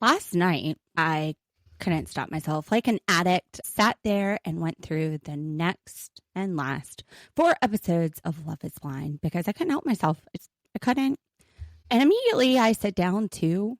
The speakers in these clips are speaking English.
Last night, I couldn't stop myself. Like an addict, sat there and went through the next and last 4 episodes of Love is Blind because I couldn't help myself. I couldn't. And immediately I sit down to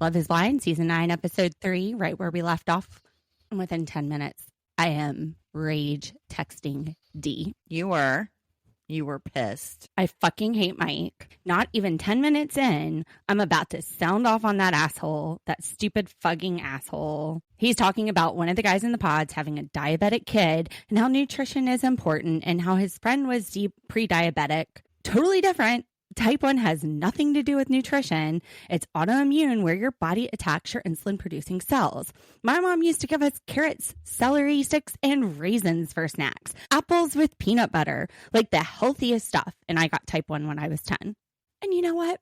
Love is Blind, season 9, episode 3, right where we left off. And within 10 minutes, I am rage texting D. You were pissed. I fucking hate Mike. Not even 10 minutes in, I'm about to sound off on that asshole, that stupid fucking asshole. He's talking about one of the guys in the pods having a diabetic kid and how nutrition is important and how his friend was pre-diabetic. Totally different. Type 1 has nothing to do with nutrition. It's autoimmune where your body attacks your insulin-producing cells. My mom used to give us carrots, celery sticks, and raisins for snacks. Apples with peanut butter, like the healthiest stuff. And I got type 1 when I was 10. And you know what?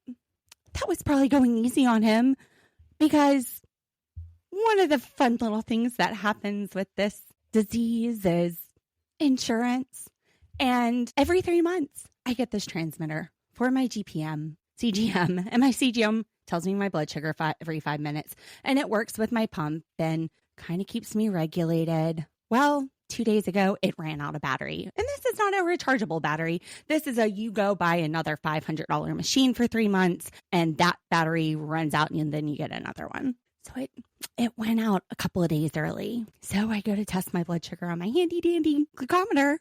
That was probably going easy on him because one of the fun little things that happens with this disease is insurance. And every 3 months, I get this transmitter for my CGM, and my CGM tells me my blood sugar every 5 minutes, and it works with my pump and kind of keeps me regulated. Well, 2 days ago, it ran out of battery, and this is not a rechargeable battery. This is you go buy another $500 machine for 3 months, and that battery runs out, and then you get another one. So it went out a couple of days early. So I go to test my blood sugar on my handy dandy glucometer,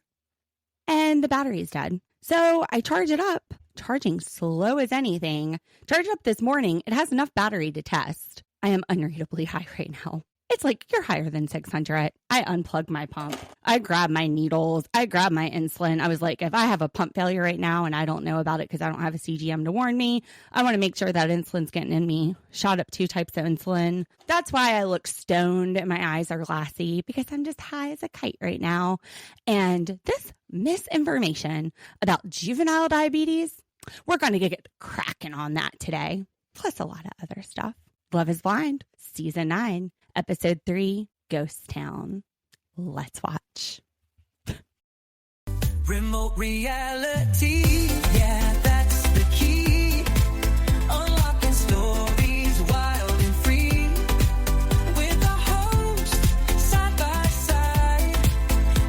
and the battery's dead. So I charge it up, charging slow as anything. Charge it up this morning. It has enough battery to test. I am unreadably high right now. It's like, you're higher than 600. I unplugged my pump. I grabbed my needles. I grabbed my insulin. I was like, if I have a pump failure right now and I don't know about it because I don't have a CGM to warn me, I want to make sure that insulin's getting in me. Shot up 2 types of insulin. That's why I look stoned and my eyes are glassy, because I'm just high as a kite right now. And this misinformation about juvenile diabetes, we're going to get cracking on that today. Plus a lot of other stuff. Love is Blind, season 9. Episode 3, Ghost Town. Let's watch. Remote reality, yeah, that's the key. Unlocking stories wild and free. With a host, side by side.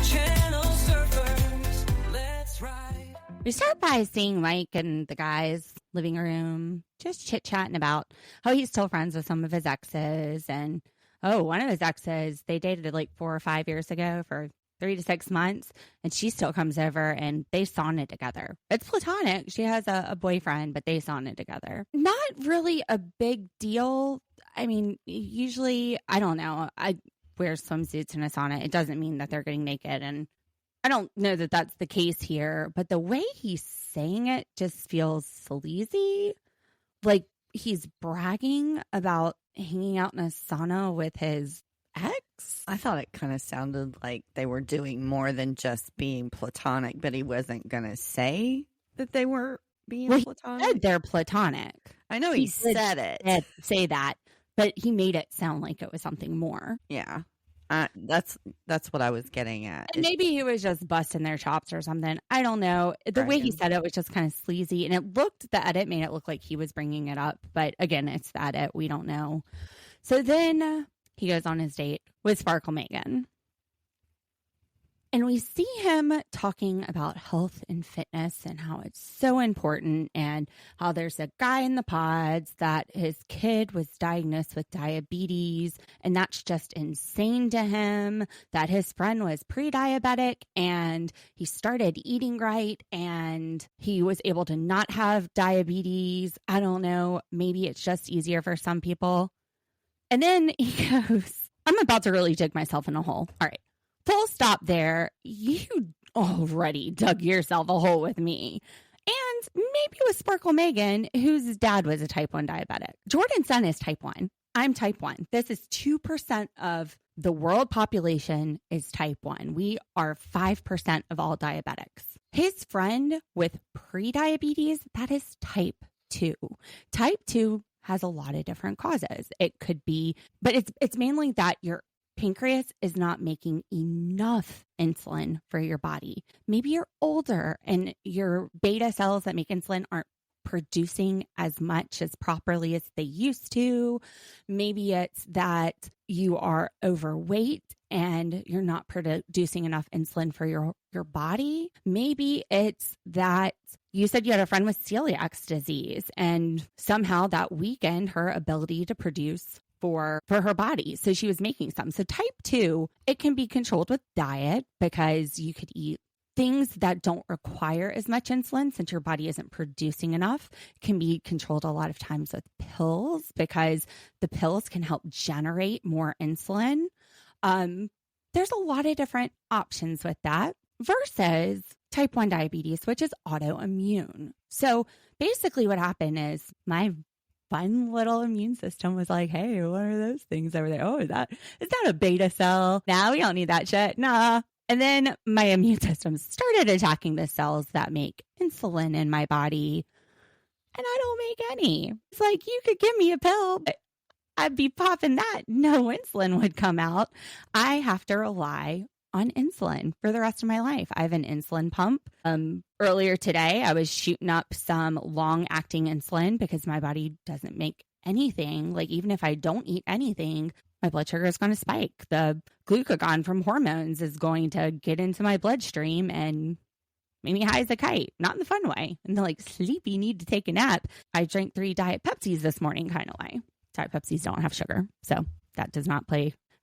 Channel surfers, let's ride. We start by seeing Mike in the guy's living room, just chit-chatting about how he's still friends with some of his exes. And one of his exes, they dated like 4 or 5 years ago for 3 to 6 months, and she still comes over and they sauna together. It's platonic. She has a boyfriend, but they sauna together. Not really a big deal. I mean, usually, I don't know. I wear swimsuits in a sauna. It doesn't mean that they're getting naked, and I don't know that that's the case here, but the way he's saying it just feels sleazy. Like he's bragging about hanging out in a sauna with his ex. I thought it kind of sounded like they were doing more than just being platonic, but he wasn't going to say that they were being platonic. He said they're platonic. I know he said it. Say that, but he made it sound like it was something more. Yeah. That's what I was getting at. And maybe he was just busting their chops or something. I don't know. The way he said it was just kind of sleazy, and the edit made it look like he was bringing it up. But again, it's the edit. We don't know. So then he goes on his date with Sparkle Megan. And we see him talking about health and fitness and how it's so important, and how there's a guy in the pods that his kid was diagnosed with diabetes, and that's just insane to him, that his friend was pre-diabetic and he started eating right and he was able to not have diabetes. I don't know. Maybe it's just easier for some people. And then he goes, I'm about to really dig myself in a hole. All right. Full stop there. You already dug yourself a hole with me. And maybe with Sparkle Megan, whose dad was a type 1 diabetic. Jordyn's son is type 1. I'm type 1. This is 2% of the world population is type 1. We are 5% of all diabetics. His friend with pre-diabetes, that is type 2. Type 2 has a lot of different causes. It could be, but it's mainly that your pancreas is not making enough insulin for your body. Maybe you're older and your beta cells that make insulin aren't producing as much as properly as they used to. Maybe it's that you are overweight and you're not producing enough insulin for your body. Maybe it's that you said you had a friend with celiac disease and somehow that weakened her ability to produce for her body. So she was making some. So type 2, it can be controlled with diet because you could eat things that don't require as much insulin since your body isn't producing enough. It can be controlled a lot of times with pills because the pills can help generate more insulin. There's a lot of different options with that versus type 1 diabetes, which is autoimmune. So basically what happened is my fun little immune system was like, hey, what are those things over there? Oh, is that a beta cell? Nah, we don't need that shit. Nah. And then my immune system started attacking the cells that make insulin in my body. And I don't make any. It's like, you could give me a pill, but I'd be popping that. No insulin would come out. I have to rely on insulin for the rest of my life. I have an insulin pump. Earlier today, I was shooting up some long-acting insulin because my body doesn't make anything. Like, even if I don't eat anything, my blood sugar is going to spike. The glucagon from hormones is going to get into my bloodstream and make me high as a kite. Not in the fun way. And they're like, sleepy, need to take a nap. I drank 3 Diet Pepsis this morning kind of way. Diet Pepsis don't have sugar, so that does not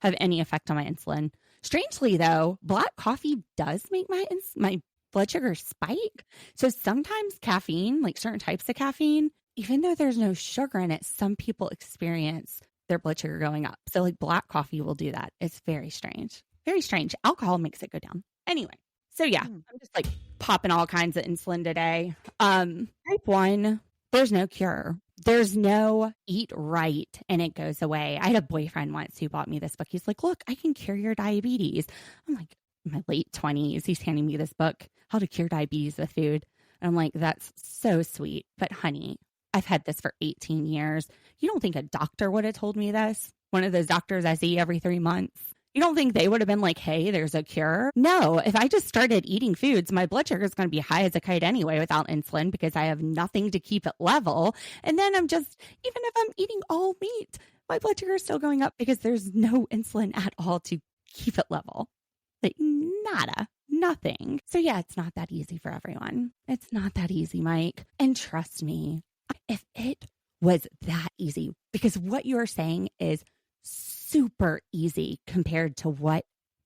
have any effect on my insulin. Strangely, though, black coffee does make my blood sugar spike. So sometimes caffeine, like certain types of caffeine, even though there's no sugar in it, some people experience their blood sugar going up. So like black coffee will do that. It's very strange. Very strange. Alcohol makes it go down. Anyway, so yeah, I'm just like popping all kinds of insulin today. Type 1, there's no cure. There's no eat right and it goes away. I had a boyfriend once who bought me this book. He's like, look, I can cure your diabetes. I'm like, in my late 20s. He's handing me this book, How to Cure Diabetes with Food. And I'm like, that's so sweet. But honey, I've had this for 18 years. You don't think a doctor would have told me this? One of those doctors I see every 3 months. You don't think they would have been like, hey, there's a cure? No, if I just started eating foods, my blood sugar is going to be high as a kite anyway without insulin because I have nothing to keep it level. And then even if I'm eating all meat, my blood sugar is still going up because there's no insulin at all to keep it level. Like nada, nothing. So yeah, it's not that easy for everyone. It's not that easy, Mike. And trust me, if it was that easy, because what you're saying is super easy compared to what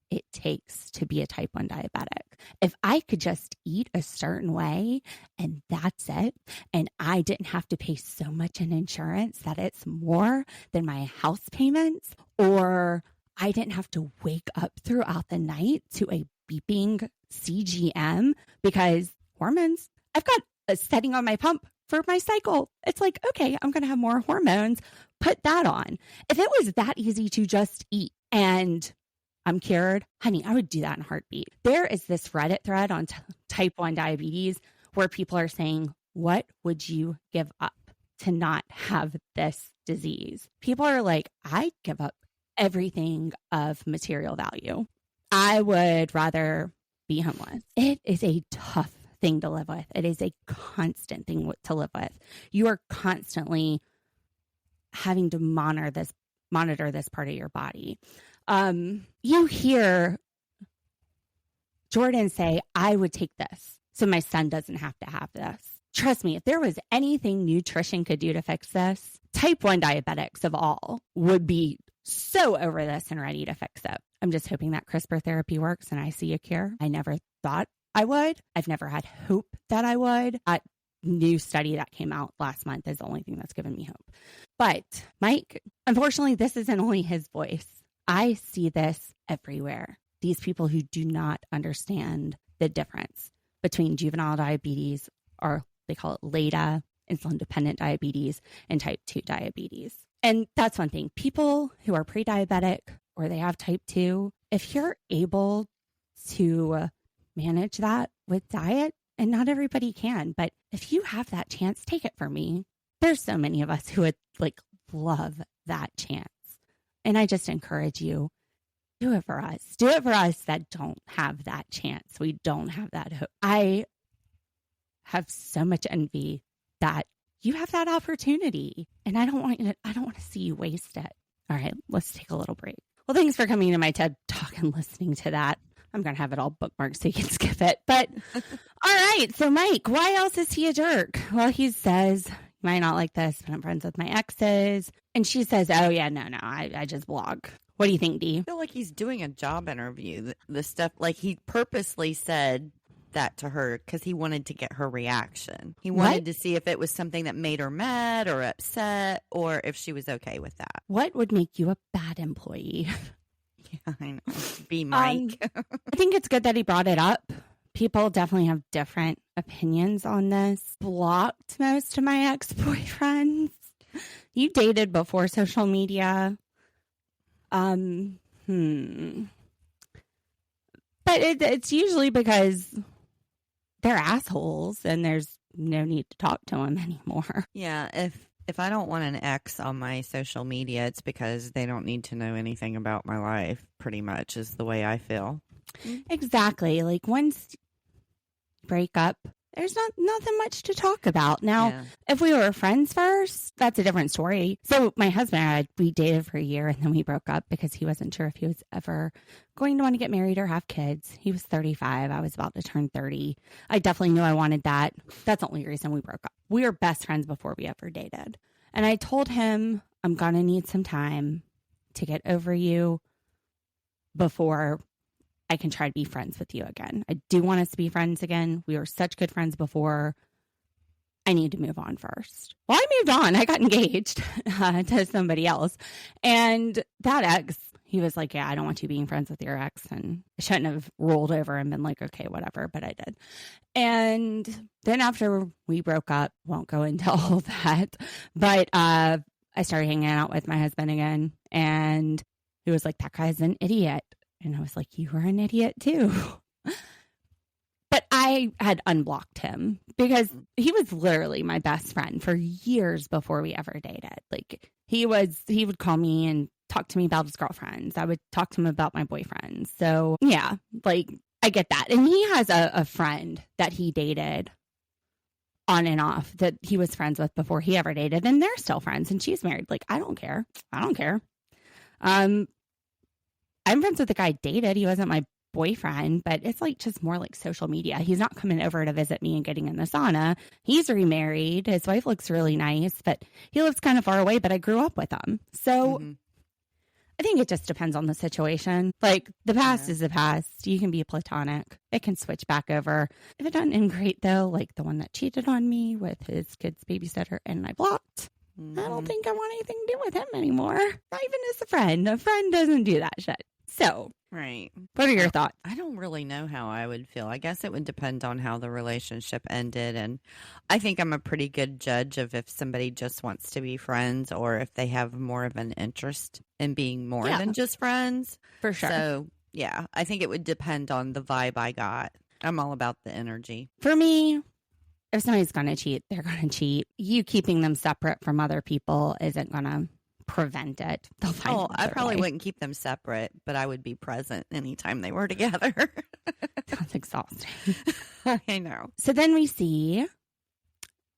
it takes to be a type 1 diabetic. If I could just eat a certain way and that's it, and I didn't have to pay so much in insurance that it's more than my house payments, or I didn't have to wake up throughout the night to a beeping CGM because hormones, I've got a setting on my pump for my cycle. It's like, okay, I'm going to have more hormones. Put that on. If it was that easy to just eat and I'm cured, honey, I would do that in a heartbeat. There is this Reddit thread on type 1 diabetes where people are saying, what would you give up to not have this disease? People are like, I'd give up everything of material value. I would rather be homeless. It is a tough thing to live with. It is a constant thing to live with. You are constantly having to monitor this part of your body. You hear Jordyn say, I would take this so my son doesn't have to have this. Trust me, if there was anything nutrition could do to fix this, type 1 diabetics of all would be so over this and ready to fix it. I'm just hoping that CRISPR therapy works and I see a cure. I never thought I would. I've never had hope that I would. A new study that came out last month is the only thing that's given me hope. But Mike, unfortunately, this isn't only his voice. I see this everywhere. These people who do not understand the difference between juvenile diabetes, or they call it LADA, insulin-dependent diabetes, and type 2 diabetes. And that's one thing. People who are pre-diabetic or they have type 2, if you're able to manage that with diet, and not everybody can, but if you have that chance, take it from me. There's so many of us who would love that chance. And I just encourage you, do it for us. Do it for us that don't have that chance. We don't have that hope. I have so much envy that you have that opportunity. And I don't want to see you waste it. All right, let's take a little break. Well, thanks for coming to my TED Talk and listening to that. I'm going to have it all bookmarked so you can skip it. But all right. So Mike, why else is he a jerk? Well, he says, you might not like this, but I'm friends with my exes. And she says, oh yeah, no, I just blog. What do you think, Dee? I feel like he's doing a job interview. The stuff, like he purposely said that to her because he wanted to get her reaction. He wanted to see if it was something that made her mad or upset or if she was okay with that. What would make you a bad employee? Yeah, I know. Be Mike. I think it's good that he brought it up. People definitely have different opinions on this. Blocked most of my ex-boyfriends. You dated before social media. But it's usually because they're assholes and there's no need to talk to them anymore. Yeah, if I don't want an ex on my social media, it's because they don't need to know anything about my life, pretty much is the way I feel. Exactly. Like once you break up, there's nothing much to talk about. Now, if we were friends first, that's a different story. So my husband and I, we dated for a year and then we broke up because he wasn't sure if he was ever going to want to get married or have kids. He was 35. I was about to turn 30. I definitely knew I wanted that. That's the only reason we broke up. We were best friends before we ever dated. And I told him, I'm going to need some time to get over you before I can try to be friends with you again. I do want us to be friends again. We were such good friends before. I need to move on first. Well, I moved on. I got engaged to somebody else. And that ex, he was like, yeah, I don't want you being friends with your ex. And I shouldn't have rolled over and been like, okay, whatever. But I did. And then after we broke up, won't go into all that. But I started hanging out with my husband again. And he was like, that guy's an idiot. And I was like, you were an idiot too. But I had unblocked him because he was literally my best friend for years before we ever dated. Like he would call me and talk to me about his girlfriends. I would talk to him about my boyfriends. So yeah, like I get that. And he has a friend that he dated on and off that he was friends with before he ever dated. And they're still friends and she's married. Like, I don't care. I'm friends with the guy I dated. He wasn't my boyfriend, but it's like just more like social media. He's not coming over to visit me and getting in the sauna. He's remarried. His wife looks really nice, but he lives kind of far away, but I grew up with him. So I think it just depends on the situation. Like the past is the past. You can be platonic. It can switch back over. If it doesn't end great though, like the one that cheated on me with his kid's babysitter and I blocked. I don't think I want anything to do with him anymore. Not even as a friend. A friend doesn't do that shit. So, right. What are your thoughts? I don't really know how I would feel. I guess it would depend on how the relationship ended. And I think I'm a pretty good judge of if somebody just wants to be friends or if they have more of an interest in being more than just friends. For sure. So, yeah, I think it would depend on the vibe I got. I'm all about the energy. For me, if somebody's going to cheat, they're going to cheat. You keeping them separate from other people isn't going to prevent it. They'll find I probably wouldn't keep them separate, but I would be present anytime they were together. That's exhausting. I know. So then we see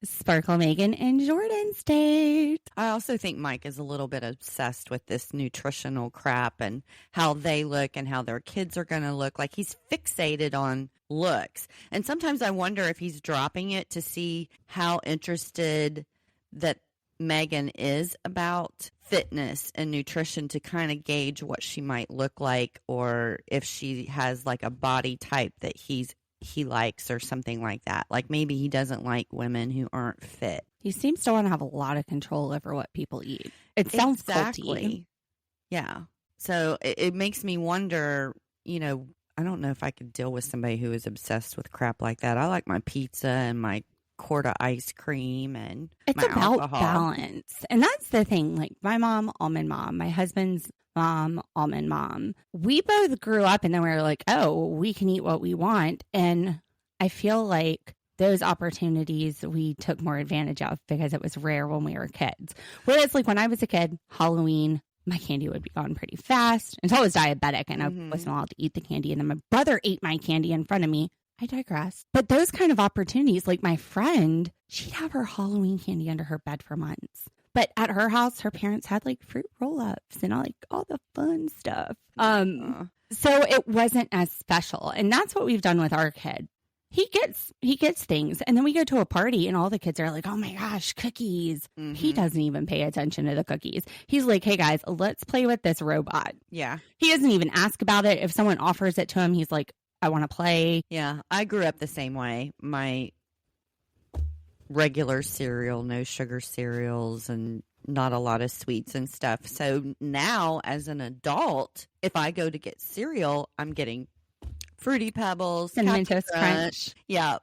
Sparkle Megan and Jordyn's date. I also think Mike is a little bit obsessed with this nutritional crap and how they look and how their kids are going to look. Like he's fixated on looks. And sometimes I wonder if he's dropping it to see how interested that Megan is about fitness and nutrition to kind of gauge what she might look like or if she has like a body type that he likes or something like that. Like maybe he doesn't like women who aren't fit. He seems to want to have a lot of control over what people eat. It sounds culty. Yeah. So it makes me wonder, you know, I don't know if I could deal with somebody who is obsessed with crap like that. I like my pizza and my quart of ice cream and it's my about alcohol. Balance. And that's the thing. Like my mom, almond mom, my husband's mom, almond mom. We both grew up and then we were like, oh, we can eat what we want. And I feel like those opportunities we took more advantage of because it was rare when we were kids. Whereas like when I was a kid, Halloween, my candy would be gone pretty fast until I was diabetic and I wasn't allowed to eat the candy. And then my brother ate my candy in front of me I digress. But those kind of opportunities, like my friend, she'd have her Halloween candy under her bed for months. But at her house, her parents had like fruit roll-ups and all the fun stuff. So it wasn't as special. And that's what we've done with our kid. He gets things. And then we go to a party and all the kids are like, oh my gosh, cookies. Mm-hmm. He doesn't even pay attention to the cookies. He's like, hey guys, let's play with this robot. Yeah. He doesn't even ask about it. If someone offers it to him, he's like, I want to play. Yeah. I grew up the same way. My regular cereal, no sugar cereals, and not a lot of sweets and stuff. So now as an adult, if I go to get cereal, I'm getting Fruity Pebbles, Cinnamon Toast Crunch. Yeah.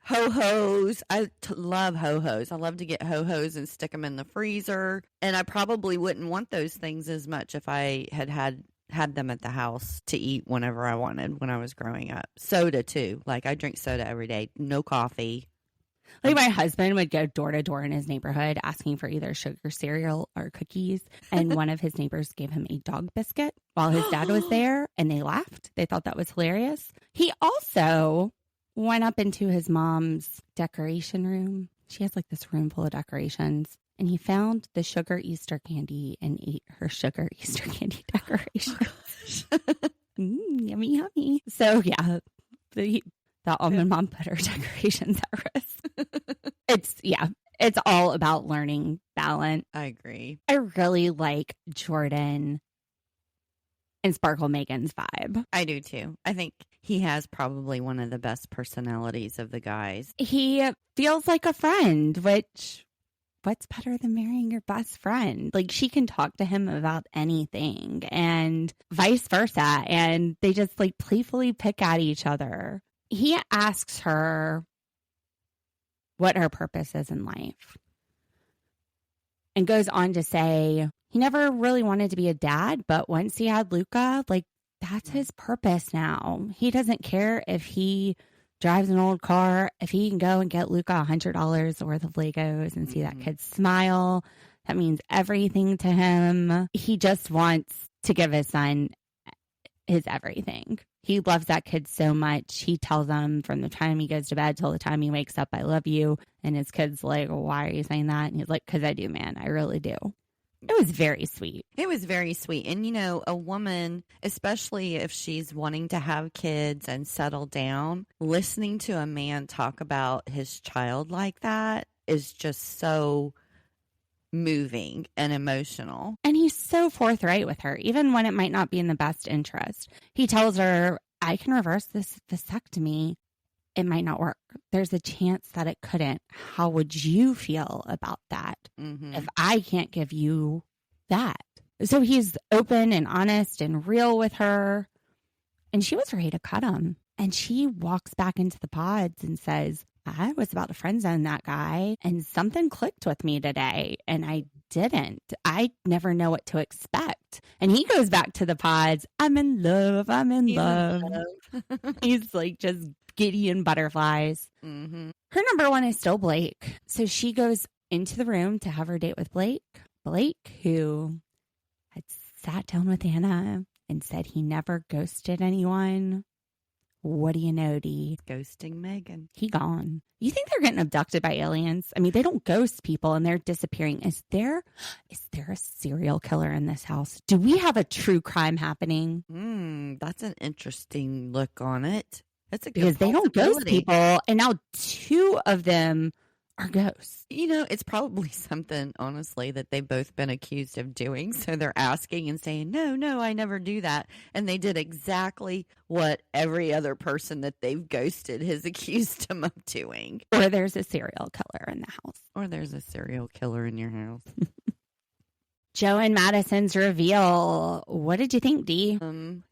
Ho-Hos. I love Ho-Hos. I love to get Ho-Hos and stick them in the freezer. And I probably wouldn't want those things as much if I had them at the house to eat whenever I wanted when I was growing up. Soda too. Like I drink soda every day. No coffee. Like my husband would go door to door in his neighborhood asking for either sugar cereal or cookies. And one of his neighbors gave him a dog biscuit while his dad was there. And they laughed. They thought that was hilarious. He also went up into his mom's decoration room. She has like this room full of decorations. And he found the sugar Easter candy and ate her sugar Easter candy decorations. Yummy, yummy. So yeah, the almond mom put her decorations at risk. It's all about learning balance. I agree. I really like Jordyn and Sparkle Megan's vibe. I do too. I think he has probably one of the best personalities of the guys. He feels like a friend, which what's better than marrying your best friend? Like she can talk to him about anything and vice versa. And they just like playfully pick at each other. He asks her what her purpose is in life and goes on to say he never really wanted to be a dad, but once he had Luca, like that's his purpose now. He doesn't care if he drives an old car, if he can go and get Luca $100 worth of Legos and see that kid smile. That means everything to him. He just wants to give his son his everything. He loves that kid so much. He tells him from the time he goes to bed till the time he wakes up, I love you. And his kid's like, well, why are you saying that? And he's like, because I do, man. I really do. It was very sweet. It was very sweet. And, a woman, especially if she's wanting to have kids and settle down, listening to a man talk about his child like that is just so moving and emotional. And he's so forthright with her, even when it might not be in the best interest. He tells her, I can reverse this vasectomy. It might not work. There's a chance that it couldn't. How would you feel about that if I can't give you that? So he's open and honest and real with her. And she was ready to cut him. And she walks back into the pods and says, I was about to friend zone that guy and something clicked with me today and I didn't. I never know what to expect. And he goes back to the pods. I'm in love. I'm in love. He's like just giddy and butterflies. Her number one is still Blake. So she goes into the room to have her date with Blake. Blake, who had sat down with Anna and said he never ghosted anyone. What do you know, Dee? Ghosting Megan. He gone. You think they're getting abducted by aliens? I mean, they don't ghost people and they're disappearing. Is there a serial killer in this house? Do we have a true crime happening? That's an interesting look on it. That's a good because they don't ghost people, and now two of them are ghosts. It's probably something, honestly, that they've both been accused of doing. So they're asking and saying, no, I never do that. And they did exactly what every other person that they've ghosted has accused them of doing. Or there's a serial killer in the house. Or there's a serial killer in your house. Joe and Madison's reveal. What did you think, Dee?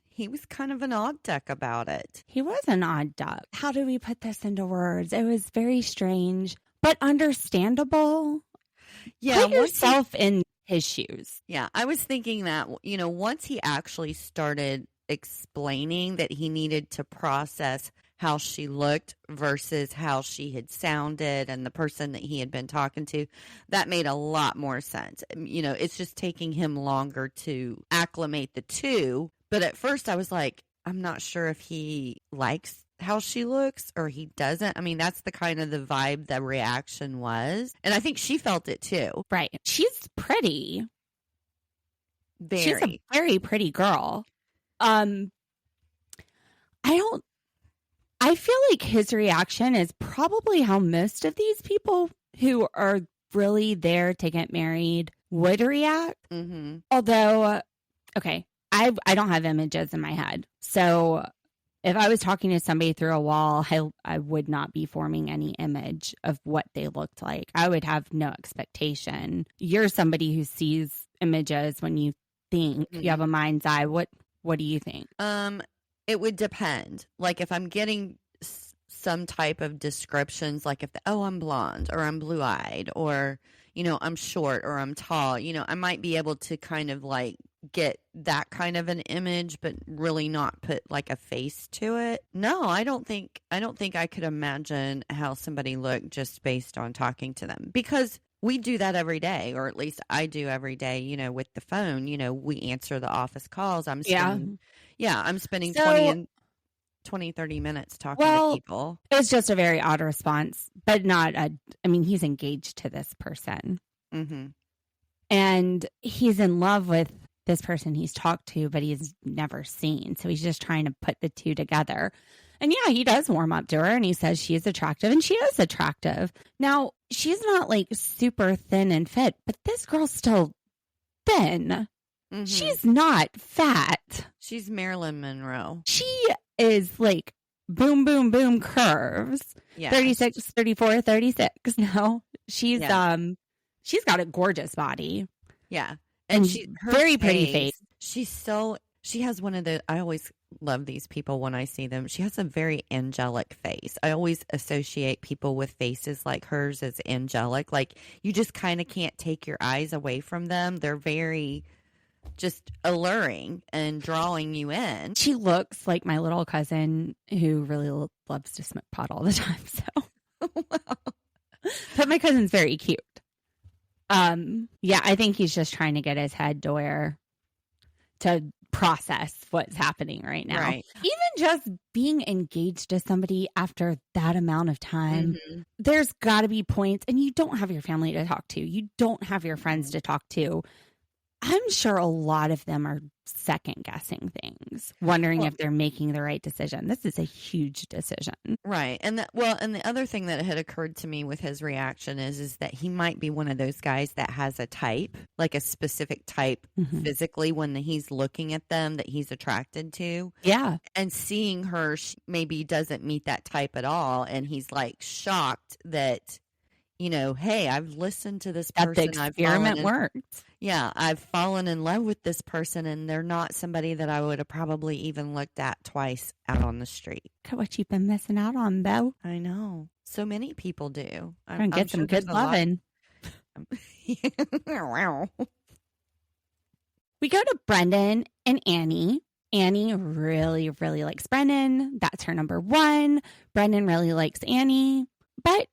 He was kind of an odd duck about it. He was an odd duck. How do we put this into words? It was very strange. But understandable. Yeah. Put yourself in his shoes. Yeah. I was thinking that, once he actually started explaining that he needed to process how she looked versus how she had sounded and the person that he had been talking to, that made a lot more sense. It's just taking him longer to acclimate the two. But at first I was like, I'm not sure if he likes how she looks or he doesn't. I mean, that's the kind of the vibe the reaction was. And I think she felt it too. Right. She's pretty. Very. She's a very pretty girl. I feel like his reaction is probably how most of these people who are really there to get married would react. Mm-hmm. Although, okay, I don't have images in my head. So if I was talking to somebody through a wall, I would not be forming any image of what they looked like. I would have no expectation. You're somebody who sees images when you think. You have a mind's eye. What do you think? It would depend. Like if I'm getting some type of descriptions, like if I'm blonde or I'm blue-eyed or, I'm short or I'm tall, I might be able to kind of like get that kind of an image, but really not put like a face to it. No, I don't think I could imagine how somebody looked just based on talking to them, because we do that every day, or at least I do every day, with the phone. We answer the office calls. I'm spending 30 minutes talking to people. It's just a very odd response, but he's engaged to this person. Mm-hmm. And he's in love with this person he's talked to, but he's never seen. So he's just trying to put the two together. And yeah, he does warm up to her and he says she is attractive, and she is attractive. Now, she's not like super thin and fit, but this girl's still thin. Mm-hmm. She's not fat. She's Marilyn Monroe. She is like boom, boom, boom curves. Yeah. 36, 34, 36. No, she's got a gorgeous body. Yeah. And she's very pretty face. She has one of the, I always love these people when I see them. She has a very angelic face. I always associate people with faces like hers as angelic. Like you just kind of can't take your eyes away from them. They're very just alluring and drawing you in. She looks like my little cousin who really loves to smoke pot all the time. So, but my cousin's very cute. Yeah, I think he's just trying to get his head to process what's happening right now. Right. Even just being engaged to somebody after that amount of time, there's got to be points, and you don't have your family to talk to. You don't have your friends to talk to. I'm sure a lot of them are second guessing things, wondering if they're making the right decision. This is a huge decision. Right. And the other thing that had occurred to me with his reaction is that he might be one of those guys that has a type, like a specific type physically when he's looking at them that he's attracted to. Yeah. And seeing her maybe doesn't meet that type at all. And he's like shocked that, hey, I've listened to this person. The experiment worked. Yeah, I've fallen in love with this person, and they're not somebody that I would have probably even looked at twice out on the street. Look at what you've been missing out on, though. I know. So many people do. I'm get some good loving. Wow. We go to Brenden and Annie. Annie really, really likes Brenden. That's her number one. Brenden really likes Annie, but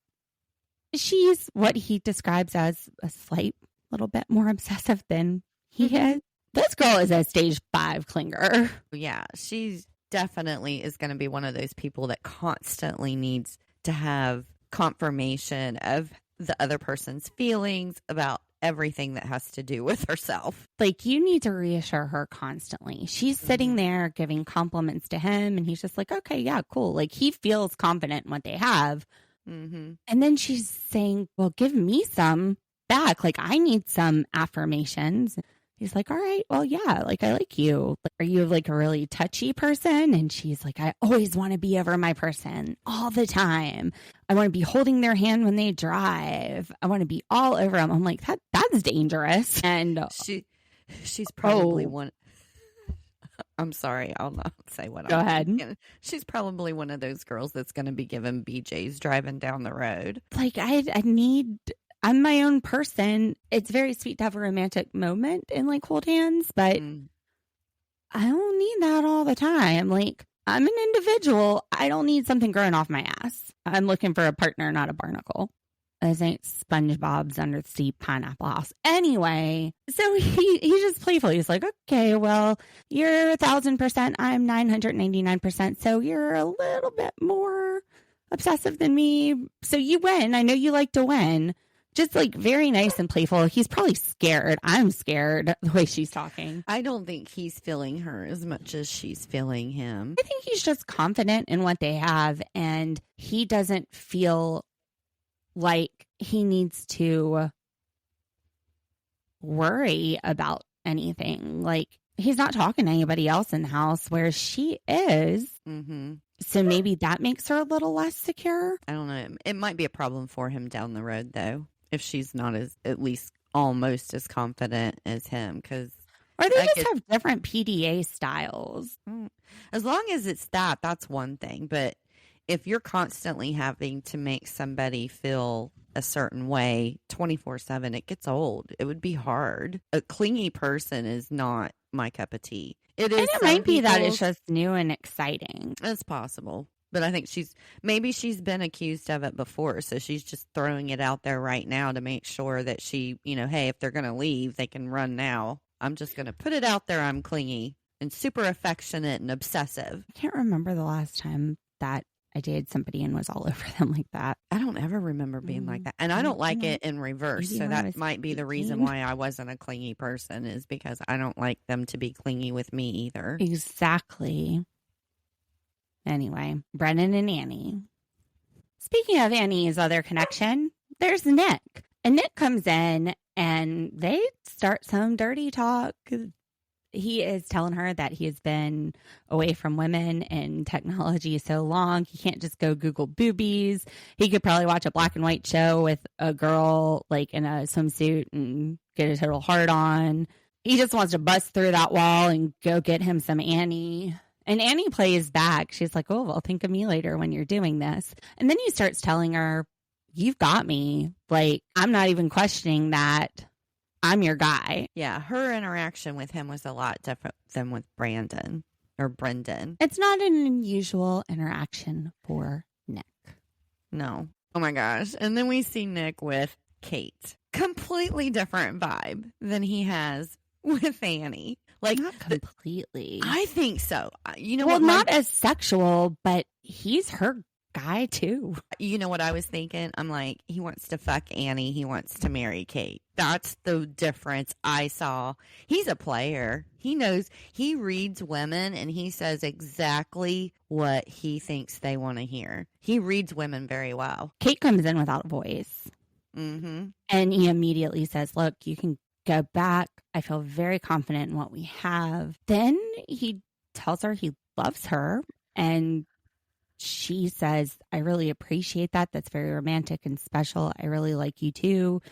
she's what he describes as a slight little bit more obsessive than he is. This girl is a stage 5 clinger. Yeah, she's definitely is going to be one of those people that constantly needs to have confirmation of the other person's feelings about everything that has to do with herself. Like, you need to reassure her constantly. She's sitting there giving compliments to him, and he's just like, okay, yeah, cool. Like, he feels confident in what they have. And then she's saying, well, give me some back. Like, I need some affirmations. He's like, all right, well, yeah, like, I like you. Like, are you like a really touchy person? And she's like, I always want to be over my person all the time. I want to be holding their hand when they drive. I want to be all over them. I'm like, that's dangerous. And she's probably one. I'm sorry, I'll not say what Go I'm ahead. thinking. She's probably one of those girls that's going to be giving BJ's driving down the road. Like, I'm my own person. It's very sweet to have a romantic moment and like hold hands, but I don't need that all the time. Like, I'm an individual. I don't need something growing off my ass. I'm looking for a partner, not a barnacle. This ain't SpongeBob's Under the Sea Pineapple House. Anyway, so he just playfully, he's like, okay, well, you're 1,000%, I'm 999%, so you're a little bit more obsessive than me. So you win. I know you like to win. Just like very nice and playful. He's probably scared. I'm scared the way she's talking. I don't think he's feeling her as much as she's feeling him. I think he's just confident in what they have, and he doesn't feel like he needs to worry about anything. Like, he's not talking to anybody else in the house, whereas she is. Mm-hmm. So maybe that makes her a little less secure. I don't know. It might be a problem for him down the road, though, if she's not at least almost as confident as him. Or they just have different PDA styles. As long as it's that's one thing. But if you're constantly having to make somebody feel a certain way 24/7, it gets old. It would be hard. A clingy person is not my cup of tea. It is. And it might be that it's just new and exciting. It's possible. But I think she's been accused of it before. So she's just throwing it out there right now to make sure that she, hey, if they're going to leave, they can run now. I'm just going to put it out there. I'm clingy and super affectionate and obsessive. I can't remember the last time that I dated somebody and was all over them like that. I don't ever remember being like that. And I don't like it in reverse. So that might be the reason why I wasn't a clingy person, is because I don't like them to be clingy with me either. Exactly. Anyway, Brenden and Annie. Speaking of Annie's other connection, there's Nick. And Nick comes in and they start some dirty talk. He is telling her that he has been away from women and technology so long. He can't just go Google boobies. He could probably watch a black and white show with a girl like in a swimsuit and get a total hard on. He just wants to bust through that wall and go get him some Annie. And Annie plays back. She's like, oh, well, think of me later when you're doing this. And then he starts telling her, you've got me. Like, I'm not even questioning that. I'm your guy. Yeah, her interaction with him was a lot different than with Brenden. It's not an unusual interaction for Nick. No. Oh my gosh. And then we see Nick with Kait. Completely different vibe than he has with Annie. Like, not completely. I think so. You know, well, not as sexual, but he's her guy too. You know what I was thinking? I'm like, he wants to fuck Annie. He wants to marry Kait. That's the difference I saw. He's a player. He knows. He reads women and he says exactly what he thinks they want to hear. He reads women very well. Kait comes in without a voice. Mm-hmm. And he immediately says, look, you can go back. I feel very confident in what we have. Then he tells her he loves her. And she says, I really appreciate that. That's very romantic and special. I really like you too.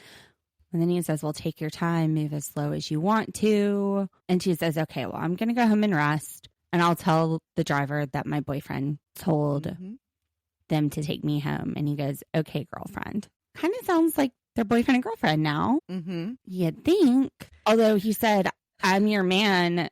And then he says, well, take your time, move as slow as you want to. And she says, okay, well, I'm going to go home and rest. And I'll tell the driver that my boyfriend told them to take me home. And he goes, okay, girlfriend. Kind of sounds like they're boyfriend and girlfriend now. Mm-hmm. You'd think. Although he said, I'm your man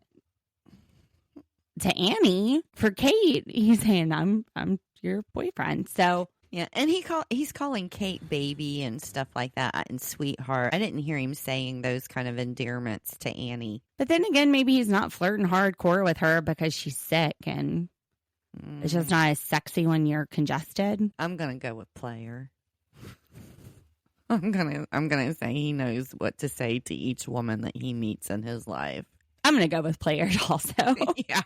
to Annie. For Kait, he's saying, I'm your boyfriend. So yeah, and he's calling Kait baby and stuff like that and sweetheart. I didn't hear him saying those kind of endearments to Annie. But then again, maybe he's not flirting hardcore with her because she's sick and it's just not as sexy when you're congested. I'm gonna go with player. I'm gonna say he knows what to say to each woman that he meets in his life. I'm gonna go with players also. Yeah.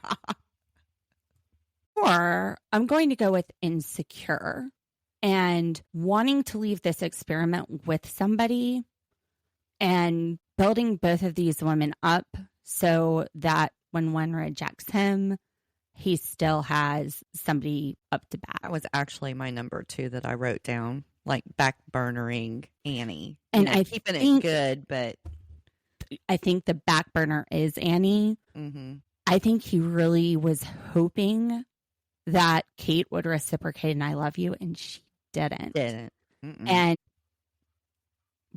Or I'm going to go with insecure and wanting to leave this experiment with somebody and building both of these women up so that when one rejects him, he still has somebody up to bat. That was actually my number 2 that I wrote down, like back burnering Annie. And I keeping it good, but I think the back burner is Annie. Mm-hmm. I think he really was hoping that Kait would reciprocate and I love you, and she didn't. Mm-mm. And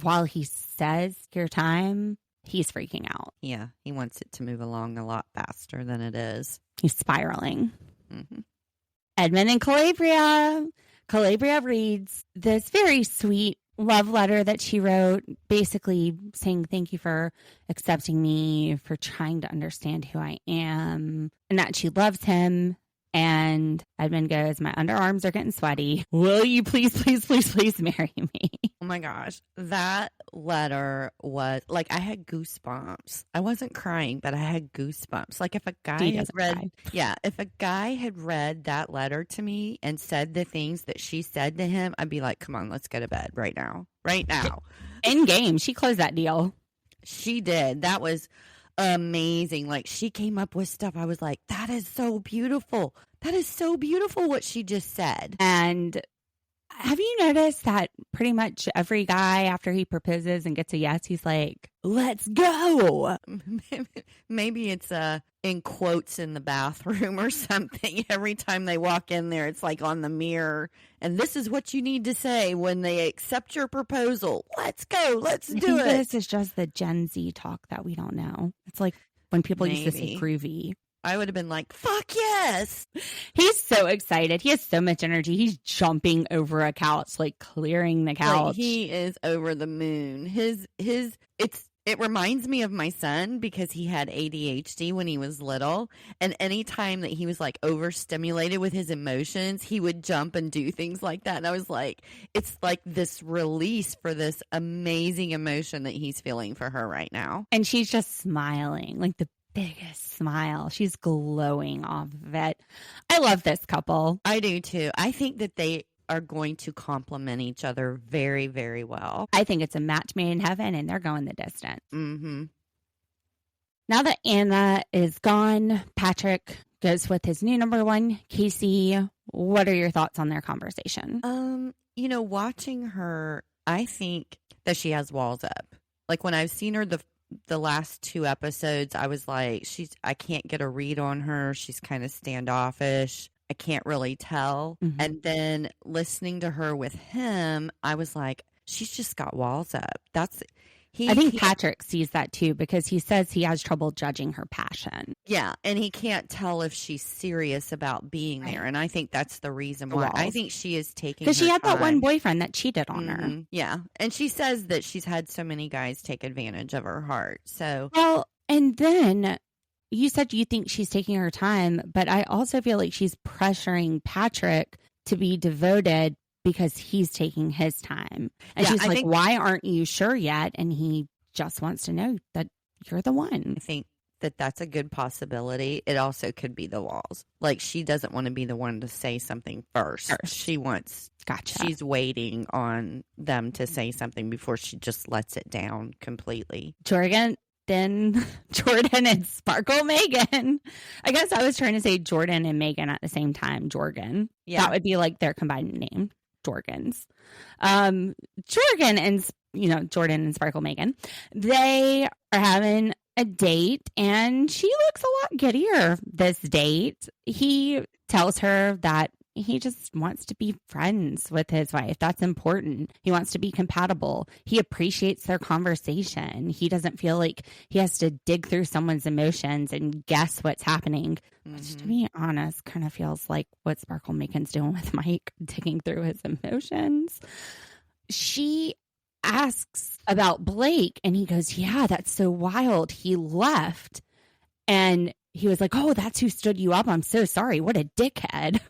while he says your time, he's freaking out. Yeah, he wants it to move along a lot faster than it is. He's spiraling. Mm-hmm. Edmond and Kalybriah. Kalybriah reads this very sweet love letter that she wrote, basically saying thank you for accepting me, for trying to understand who I am, and that she loves him. And Edmond goes, my underarms are getting sweaty. Will you please, please, please, please marry me? Oh my gosh. That letter was like, I had goosebumps. I wasn't crying, but I had goosebumps. Like if a guy had read, if a guy had read that letter to me and said the things that she said to him, I'd be like, come on, let's go to bed right now. Right now. In game. She closed that deal. She did. That was amazing. Like she came up with stuff. I was like, that is so beautiful. That is so beautiful what she just said. And have you noticed that pretty much every guy after he proposes and gets a yes, he's like, let's go. Maybe it's in quotes in the bathroom or something. Every time they walk in there, it's like on the mirror. And this is what you need to say when they accept your proposal. Let's go. Let's do it. This is just the Gen Z talk that we don't know. It's like when people used to say groovy. I would have been like, fuck yes. He's so excited. He has so much energy. He's jumping over a couch, like clearing the couch. Like, he is over the moon. It reminds me of my son because he had ADHD when he was little. And anytime that he was like overstimulated with his emotions, he would jump and do things like that. And I was like, it's like this release for this amazing emotion that he's feeling for her right now. And she's just smiling, like the biggest smile. She's glowing off of it. I love this couple. I do too. I think that they are going to complement each other very, very well. I think it's a match made in heaven and they're going the distance. Mm-hmm. Now that Anna is gone, Patrick goes with his new number one, Kacie. What are your thoughts on their conversation? Watching her, I think that she has walls up. Like when I've seen her the last two episodes, I was like, I can't get a read on her. She's kind of standoffish. I can't really tell. Mm-hmm. And then listening to her with him, I was like, she's just got walls up. I think Patrick sees that too because he says he has trouble judging her passion. Yeah, and he can't tell if she's serious about being there. And I think that's the reason why. I think she is taking because she had time. that one boyfriend that cheated on her. Yeah, and she says that she's had so many guys take advantage of her heart. So well, and then you said you think she's taking her time, but I also feel like she's pressuring Patrick to be devoted because he's taking his time. And she's like, why aren't you sure yet? And he just wants to know that you're the one. I think that that's a good possibility. It also could be the walls. Like she doesn't want to be the one to say something first. She wants, she's waiting on them to say something before she just lets it down completely. Jordyn and Sparkle Megan. I guess I was trying to say Jordyn and Megan at the same time. Jordyn. Yeah. That would be like their combined name. Jorgens. Jordyn and Sparkle Megan, they are having a date and she looks a lot giddier this date. He tells her that he just wants to be friends with his wife. That's important. He wants to be compatible. He appreciates their conversation. He doesn't feel like he has to dig through someone's emotions and guess what's happening. Mm-hmm. Which, to be honest, kind of feels like what Sparkle Megan's doing with Mike, digging through his emotions. She asks about Blake and he goes, yeah, that's so wild. He left. And he was like, oh, that's who stood you up. I'm so sorry. What a dickhead.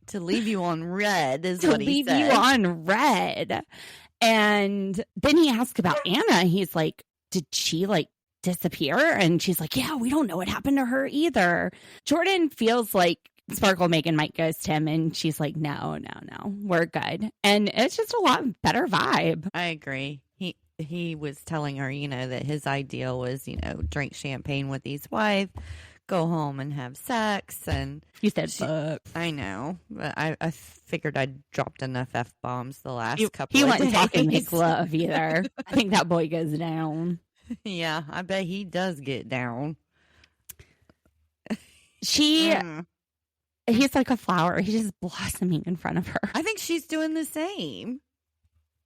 To leave you on red is what he said. To leave you on red. And then he asked about Anna. He's like, did she disappear? And she's like, yeah, we don't know what happened to her either. Jordyn feels like Sparkle Megan might ghost him. And she's like, no, we're good. And it's just a lot better vibe. I agree. He was telling her, that his ideal was, drink champagne with his wife, go home and have sex. And you said fuck. I know, but I figured I'd dropped enough F-bombs the last couple he of wasn't days. Talking make love either. I think that boy goes down. Yeah, I bet he does get down. He's like a flower. He's just blossoming in front of her. I think she's doing the same.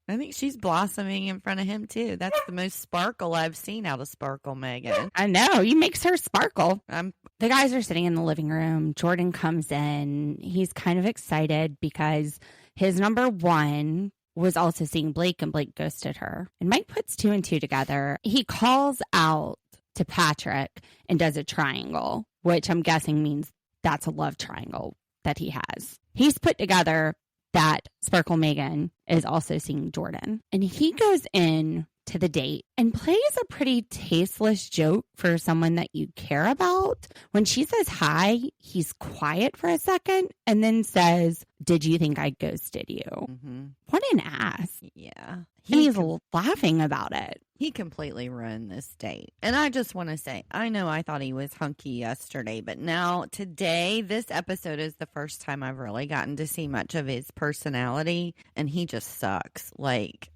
I think she's blossoming in front of him, too. That's the most sparkle I've seen out of Sparkle Megan. I know. He makes her sparkle. The guys are sitting in the living room. Jordyn comes in. He's kind of excited because his number one was also seeing Blake and Blake ghosted her. And Mike puts 2 and 2 together. He calls out to Patrick and does a triangle, which I'm guessing means that's a love triangle that he has. He's put together that Sparkle Megan is also seeing Jordyn. And he goes in to the date and plays a pretty tasteless joke for someone that you care about. When she says hi, he's quiet for a second and then says, "Did you think I ghosted you?" Mm-hmm. What an ass. Yeah. And he's laughing about it. He completely ruined this date. And I just want to say, I know I thought he was hunky yesterday, but now today, this episode is the first time I've really gotten to see much of his personality, and he just sucks. Like,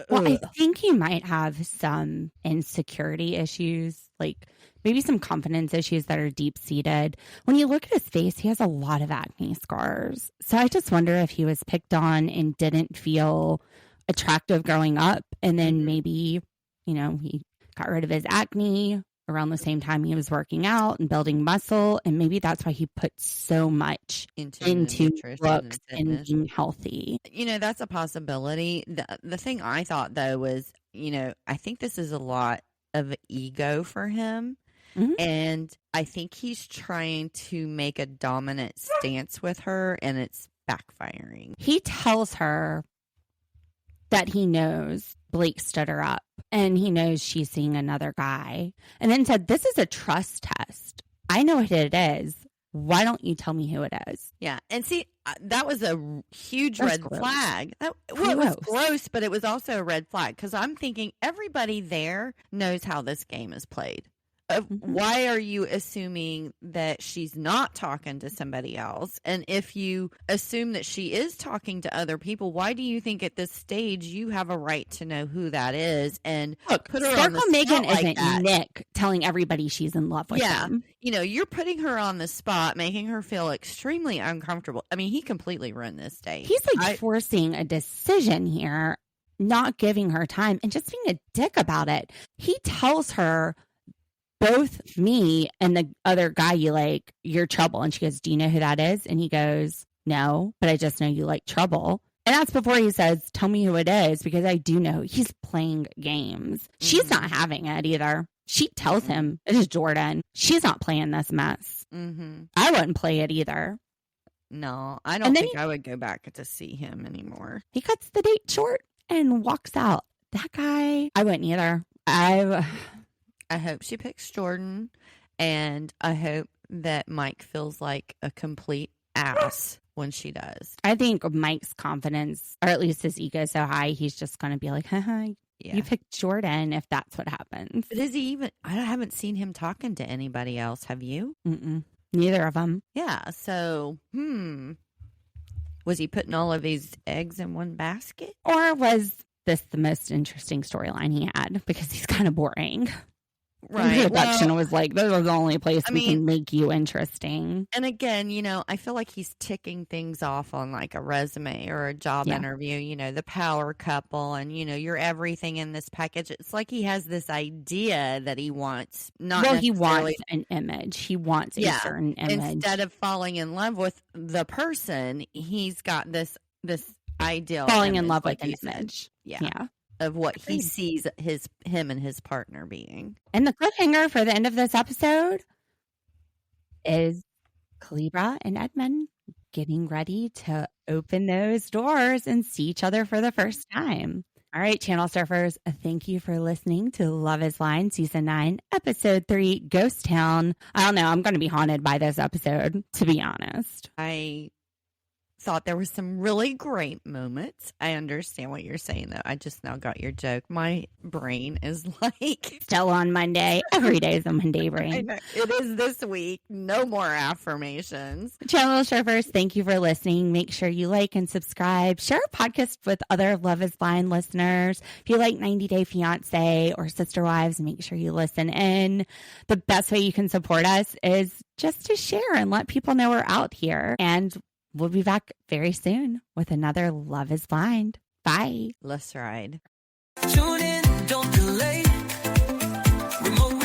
well, I think he might have some insecurity issues, like maybe some confidence issues that are deep-seated. When you look at his face, he has a lot of acne scars. So I just wonder if he was picked on and didn't feel attractive growing up. And then maybe, you know, he got rid of his acne around the same time he was working out and building muscle. And maybe that's why he put so much into looks and being healthy. You know, that's a possibility. The thing I thought, though, was, you know, I think this is a lot of ego for him. Mm-hmm. And I think he's trying to make a dominant stance with her, and it's backfiring. He tells her that he knows Blake stood her up and he knows she's seeing another guy, and then said, "This is a trust test. I know what it is. Why don't you tell me who it is?" Yeah. And see, that was a huge red flag. It was gross, but it was also a red flag because I'm thinking everybody there knows how this game is played. Why are you assuming that she's not talking to somebody else? And if you assume that she is talking to other people, why do you think at this stage you have a right to know who that is? And look, put her Sparkle on the Megan spot isn't like Nick telling everybody she's in love with him. You know, you're putting her on the spot, making her feel extremely uncomfortable. I mean, he completely ruined this date. He's like forcing a decision here, not giving her time and just being a dick about it. He tells her, both me and the other guy you like, you're trouble. And she goes, "Do you know who that is?" And he goes, "No, but I just know you like trouble." And that's before he says, "Tell me who it is," because I do know he's playing games. Mm-hmm. She's not having it either. She tells him, "It is Jordyn. She's not playing this mess." Mm-hmm. I wouldn't play it either. No, I don't think I would go back to see him anymore. He cuts the date short and walks out. That guy, I wouldn't either. I hope she picks Jordyn, and I hope that Mike feels like a complete ass when she does. I think Mike's confidence, or at least his ego is so high, he's just going to be like, you picked Jordyn if that's what happens. But is he even, I haven't seen him talking to anybody else. Have you? Mm-mm. Neither of them. Yeah, so, was he putting all of his eggs in one basket? Or was this the most interesting storyline he had? Because he's kind of boring. Right. The production was like, this is the only place we can make you interesting. And again, you know, I feel like he's ticking things off on like a resume or a job interview, you know, the power couple and, you know, you're everything in this package. It's like he has this idea that he wants. He wants an image. He wants a certain image. Instead of falling in love with the person, he's got this ideal. Falling in love with an image. Yeah. Of what he sees him and his partner being. And the cliffhanger for the end of this episode is Kalybriah and Edmond getting ready to open those doors and see each other for the first time. All right, Channel Surfers, thank you for listening to Love is Blind Season 9, Episode 3, Ghost Town. I don't know, I'm going to be haunted by this episode, to be honest. I thought there were some really great moments. I understand what you're saying, though. I just now got your joke. My brain is like... Still on Monday. Every day is a Monday brain. It is this week. No more affirmations. Channel Surfers, thank you for listening. Make sure you like and subscribe. Share our podcast with other Love is Blind listeners. If you like 90 Day Fiancé or Sister Wives, make sure you listen in. The best way you can support us is just to share and let people know we're out here. And we'll be back very soon with another Love is Blind. Bye. Let's ride. Tune in, don't delay. Remote